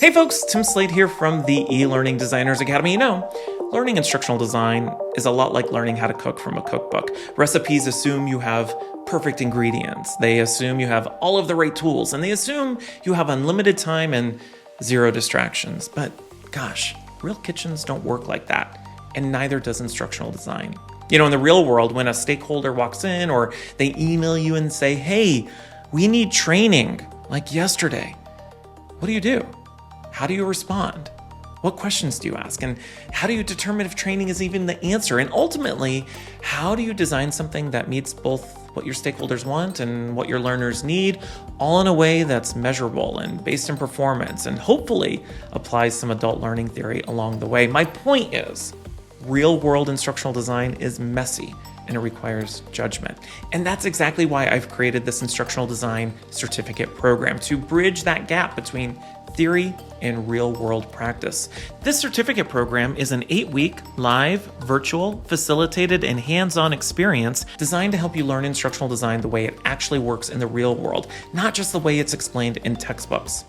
Hey folks, Tim Slade here from the eLearning Designers Academy. Learning instructional design is a lot like learning how to cook from a cookbook. Recipes assume you have perfect ingredients. They assume you have all of the right tools, and they assume you have unlimited time and zero distractions. But gosh, real kitchens don't work like that, and neither does instructional design. In the real world, when a stakeholder walks in or they email you and say, hey, we need training, like yesterday, what do? How do you respond? What questions do you ask? And how do you determine if training is even the answer? And ultimately, how do you design something that meets both what your stakeholders want and what your learners need, all in a way that's measurable and based in performance, and hopefully applies some adult learning theory along the way? My point is, real-world instructional design is messy and it requires judgment. And that's exactly why I've created this Instructional Design Certificate Program, to bridge that gap between theory and real-world practice. This certificate program is an 8-week, live, virtual, facilitated, and hands-on experience designed to help you learn instructional design the way it actually works in the real world, not just the way it's explained in textbooks.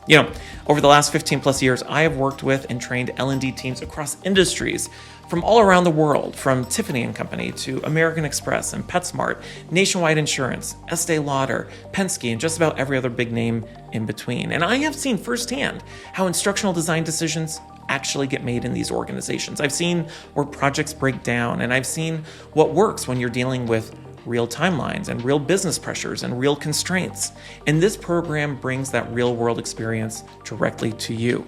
Over the last 15 plus years, I have worked with and trained L&D teams across industries from all around the world, from Tiffany & Company to American Express and PetSmart, Nationwide Insurance, Estee Lauder, Penske, and just about every other big name in between. And I have seen firsthand how instructional design decisions actually get made in these organizations. I've seen where projects break down, and I've seen what works when you're dealing with real timelines and real business pressures and real constraints. And this program brings that real world experience directly to you.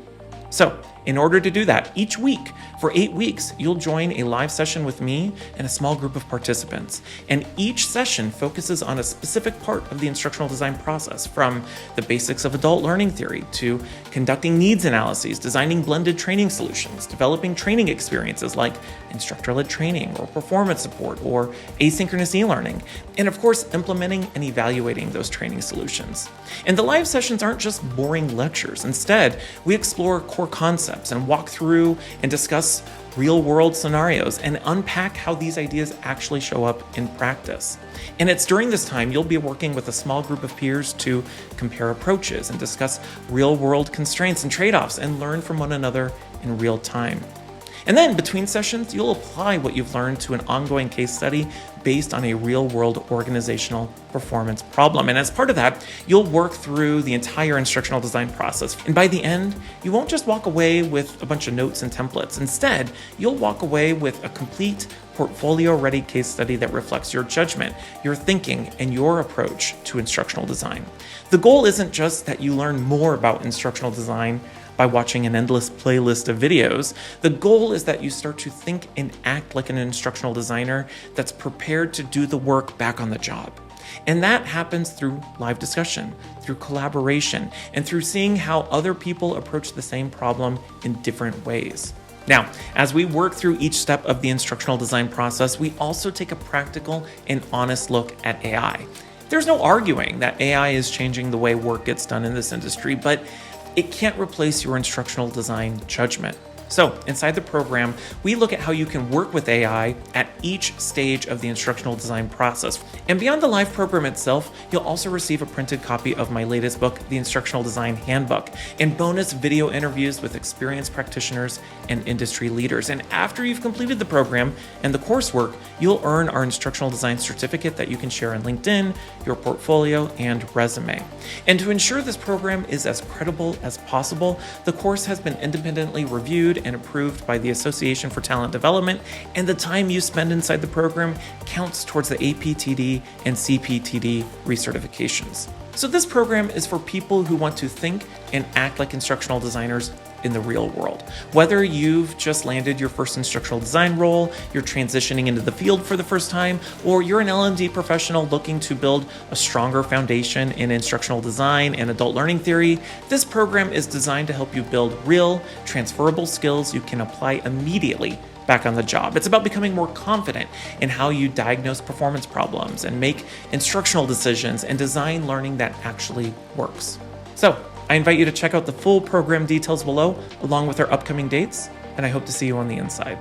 So, in order to do that, each week, for 8 weeks, you'll join a live session with me and a small group of participants. And each session focuses on a specific part of the instructional design process, from the basics of adult learning theory to conducting needs analyses, designing blended training solutions, developing training experiences like instructor-led training or performance support or asynchronous e-learning, and of course, implementing and evaluating those training solutions. And the live sessions aren't just boring lectures. Instead, we explore core concepts and walk through and discuss real-world scenarios and unpack how these ideas actually show up in practice. And it's during this time you'll be working with a small group of peers to compare approaches and discuss real-world constraints and trade-offs and learn from one another in real time. And then between sessions, you'll apply what you've learned to an ongoing case study based on a real-world organizational performance problem. And as part of that, you'll work through the entire instructional design process. And by the end, you won't just walk away with a bunch of notes and templates. Instead, you'll walk away with a complete portfolio-ready case study that reflects your judgment, your thinking, and your approach to instructional design. The goal isn't just that you learn more about instructional design by watching an endless playlist of videos. The goal is that you start to think and act like an instructional designer that's prepared to do the work back on the job. And that happens through live discussion, through collaboration, and through seeing how other people approach the same problem in different ways. Now, as we work through each step of the instructional design process, we also take a practical and honest look at AI. There's no arguing that AI is changing the way work gets done in this industry, but it can't replace your instructional design judgment. So inside the program, we look at how you can work with AI at each stage of the instructional design process. And beyond the live program itself, you'll also receive a printed copy of my latest book, The Instructional Design Handbook, and bonus video interviews with experienced practitioners and industry leaders. And after you've completed the program and the coursework, you'll earn our instructional design certificate that you can share on LinkedIn, your portfolio, and resume. And to ensure this program is as credible as possible, the course has been independently reviewed and approved by the Association for Talent Development, and the time you spend inside the program counts towards the APTD and CPTD recertifications. So this program is for people who want to think and act like instructional designers in the real world. Whether you've just landed your first instructional design role, you're transitioning into the field for the first time, or you're an L&D professional looking to build a stronger foundation in instructional design and adult learning theory, this program is designed to help you build real, transferable skills you can apply immediately back on the job. It's about becoming more confident in how you diagnose performance problems and make instructional decisions and design learning that actually works. So, I invite you to check out the full program details below, along with our upcoming dates, and I hope to see you on the inside.